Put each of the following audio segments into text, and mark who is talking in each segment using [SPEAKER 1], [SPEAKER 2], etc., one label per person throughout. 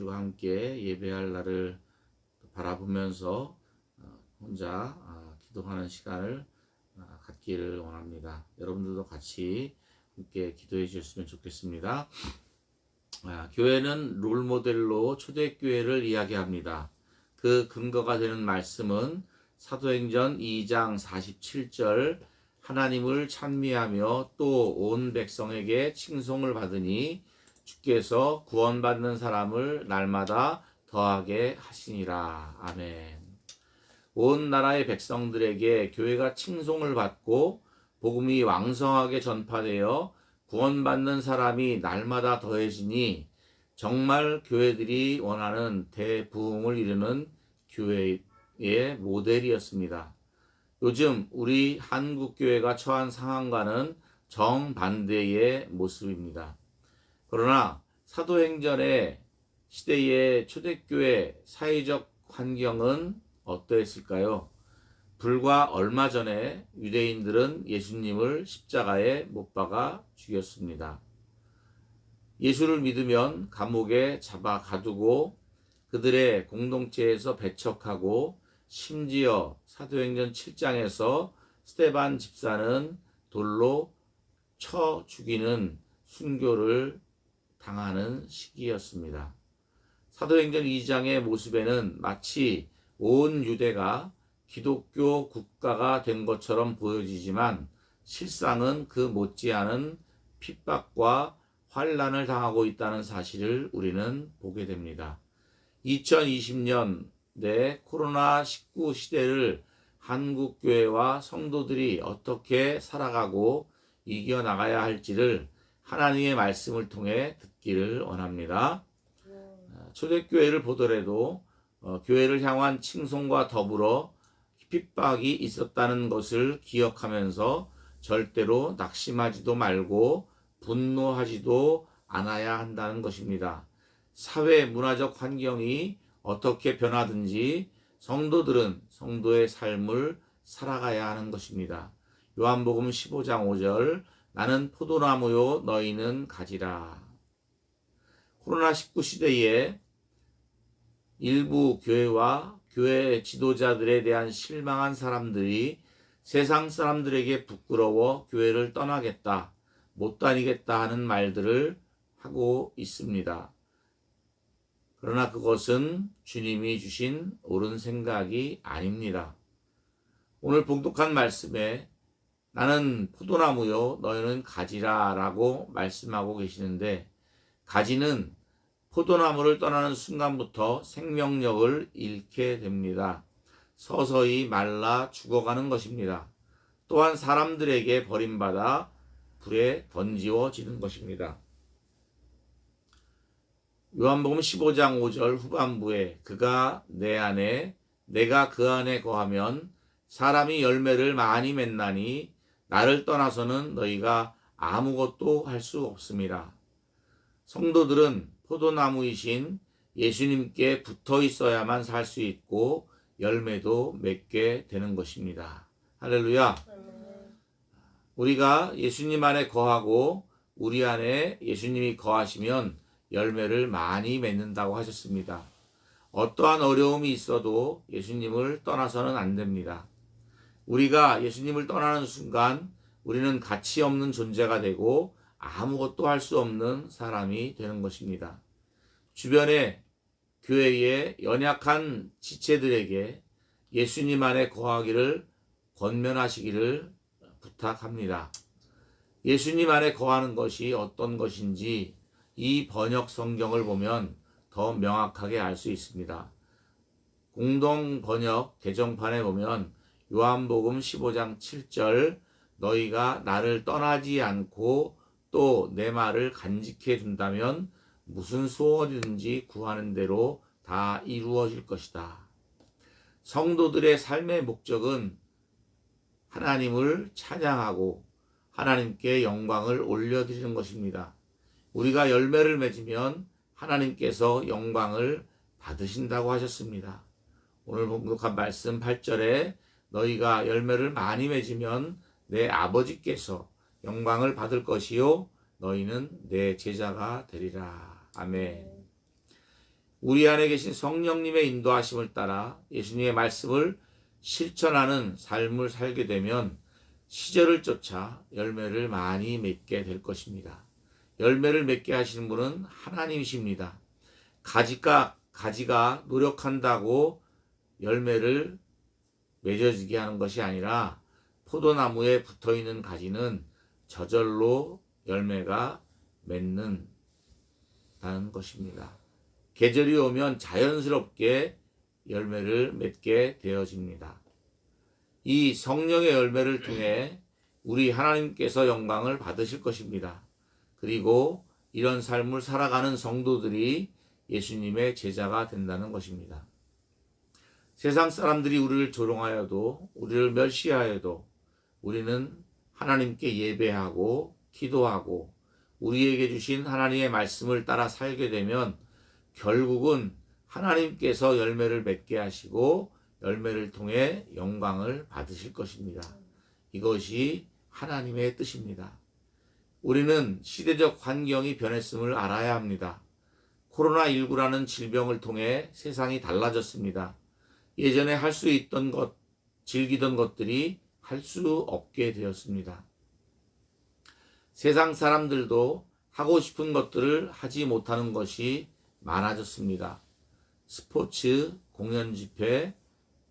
[SPEAKER 1] 주와 함께 예배할 날을 바라보면서 혼자 기도하는 시간을 갖기를 원합니다. 여러분들도 같이 함께 기도해 주셨으면 좋겠습니다. 교회는 롤모델로 초대교회를 이야기합니다. 그 근거가 되는 말씀은 사도행전 2장 47절 하나님을 찬미하며 또 온 백성에게 칭송을 받으니 주께서 구원받는 사람을 날마다 더하게 하시니라. 아멘. 온 나라의 백성들에게 교회가 칭송을 받고 복음이 왕성하게 전파되어 구원받는 사람이 날마다 더해지니 정말 교회들이 원하는 대부흥을 이루는 교회의 모델이었습니다. 요즘 우리 한국교회가 처한 상황과는 정반대의 모습입니다. 그러나 사도행전의 시대의 초대교회 사회적 환경은 어떠했을까요? 불과 얼마 전에 유대인들은 예수님을 십자가에 못 박아 죽였습니다. 예수를 믿으면 감옥에 잡아 가두고 그들의 공동체에서 배척하고 심지어 사도행전 7장에서 스데반 집사는 돌로 쳐 죽이는 순교를 당하는 시기였습니다. 사도행전 2장의 모습에는 마치 온 유대가 기독교 국가가 된 것처럼 보여지지만 실상은 그 못지않은 핍박과 환난을 당하고 있다는 사실을 우리는 보게 됩니다. 2020년대 코로나19 시대를 한국교회와 성도들이 어떻게 살아가고 이겨나가야 할지를 하나님의 말씀을 통해 듣기를 원합니다. 초대교회를 보더라도 교회를 향한 칭송과 더불어 핍박이 있었다는 것을 기억하면서 절대로 낙심하지도 말고 분노하지도 않아야 한다는 것입니다. 사회 문화적 환경이 어떻게 변하든지 성도들은 성도의 삶을 살아가야 하는 것입니다. 요한복음 15장 5절 나는 포도나무요 너희는 가지라. 코로나19 시대에 일부 교회와 교회 지도자들에 대한 실망한 사람들이 세상 사람들에게 부끄러워 교회를 떠나겠다, 못 다니겠다 하는 말들을 하고 있습니다. 그러나 그것은 주님이 주신 옳은 생각이 아닙니다. 오늘 봉독한 말씀에 나는 포도나무요 너희는 가지라 라고 말씀하고 계시는데 가지는 포도나무를 떠나는 순간부터 생명력을 잃게 됩니다. 서서히 말라 죽어가는 것입니다. 또한 사람들에게 버림받아 불에 던지워지는 것입니다. 요한복음 15장 5절 후반부에 그가 내 안에 내가 그 안에 거하면 사람이 열매를 많이 맺나니 나를 떠나서는 너희가 아무것도 할 수 없습니다. 성도들은 포도나무이신 예수님께 붙어 있어야만 살 수 있고 열매도 맺게 되는 것입니다. 할렐루야. 우리가 예수님 안에 거하고 우리 안에 예수님이 거하시면 열매를 많이 맺는다고 하셨습니다. 어떠한 어려움이 있어도 예수님을 떠나서는 안 됩니다. 우리가 예수님을 떠나는 순간 우리는 가치 없는 존재가 되고 아무것도 할 수 없는 사람이 되는 것입니다. 주변의 교회의 연약한 지체들에게 예수님 안에 거하기를 권면하시기를 부탁합니다. 예수님 안에 거하는 것이 어떤 것인지 이 번역 성경을 보면 더 명확하게 알 수 있습니다. 공동 번역 개정판에 보면 요한복음 15장 7절 너희가 나를 떠나지 않고 또 내 말을 간직해 둔다면 무슨 소원이든지 구하는 대로 다 이루어질 것이다. 성도들의 삶의 목적은 하나님을 찬양하고 하나님께 영광을 올려드리는 것입니다. 우리가 열매를 맺으면 하나님께서 영광을 받으신다고 하셨습니다. 오늘 봉독한 말씀 8절에 너희가 열매를 많이 맺으면 내 아버지께서 영광을 받을 것이요 너희는 내 제자가 되리라. 아멘. 우리 안에 계신 성령님의 인도하심을 따라 예수님의 말씀을 실천하는 삶을 살게 되면 시절을 쫓아 열매를 많이 맺게 될 것입니다. 열매를 맺게 하시는 분은 하나님이십니다. 가지가 노력한다고 열매를 맺어지게 하는 것이 아니라 포도나무에 붙어있는 가지는 저절로 열매가 맺는다는 것입니다. 계절이 오면 자연스럽게 열매를 맺게 되어집니다. 이 성령의 열매를 통해 우리 하나님께서 영광을 받으실 것입니다. 그리고 이런 삶을 살아가는 성도들이 예수님의 제자가 된다는 것입니다. 세상 사람들이 우리를 조롱하여도 우리를 멸시하여도 우리는 하나님께 예배하고 기도하고 우리에게 주신 하나님의 말씀을 따라 살게 되면 결국은 하나님께서 열매를 맺게 하시고 열매를 통해 영광을 받으실 것입니다. 이것이 하나님의 뜻입니다. 우리는 시대적 환경이 변했음을 알아야 합니다. 코로나19라는 질병을 통해 세상이 달라졌습니다. 예전에 할 수 있던 것, 즐기던 것들이 할 수 없게 되었습니다. 세상 사람들도 하고 싶은 것들을 하지 못하는 것이 많아졌습니다. 스포츠, 공연 집회,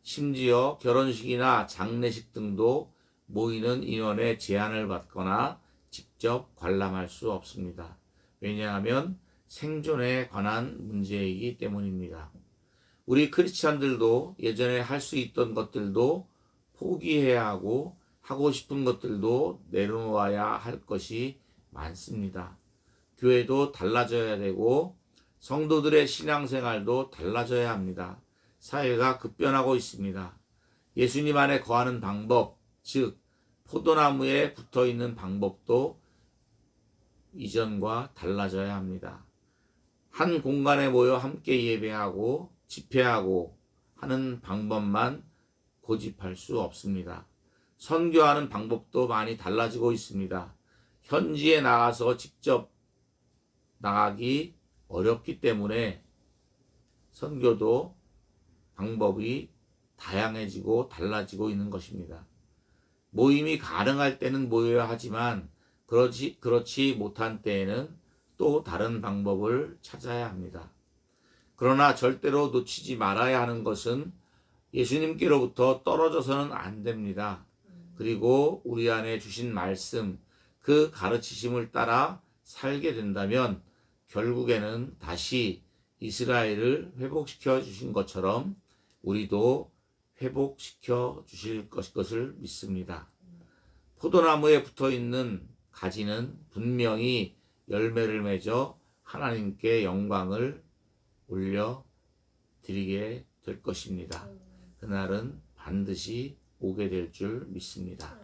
[SPEAKER 1] 심지어 결혼식이나 장례식 등도 모이는 인원에 제한을 받거나 직접 관람할 수 없습니다. 왜냐하면 생존에 관한 문제이기 때문입니다. 우리 크리스찬들도 예전에 할 수 있던 것들도 포기해야 하고 하고 싶은 것들도 내려놓아야 할 것이 많습니다. 교회도 달라져야 되고 성도들의 신앙생활도 달라져야 합니다. 사회가 급변하고 있습니다. 예수님 안에 거하는 방법, 즉 포도나무에 붙어있는 방법도 이전과 달라져야 합니다. 한 공간에 모여 함께 예배하고 집회하고 하는 방법만 고집할 수 없습니다. 선교하는 방법도 많이 달라지고 있습니다. 현지에 나가서 직접 나가기 어렵기 때문에 선교도 방법이 다양해지고 달라지고 있는 것입니다. 모임이 가능할 때는 모여야 하지만 그렇지 못한 때에는 또 다른 방법을 찾아야 합니다. 그러나 절대로 놓치지 말아야 하는 것은 예수님께로부터 떨어져서는 안 됩니다. 그리고 우리 안에 주신 말씀, 그 가르치심을 따라 살게 된다면 결국에는 다시 이스라엘을 회복시켜 주신 것처럼 우리도 회복시켜 주실 것을 믿습니다. 포도나무에 붙어 있는 가지는 분명히 열매를 맺어 하나님께 영광을 올려드리게 될 것입니다. 그날은 반드시 오게 될 줄 믿습니다.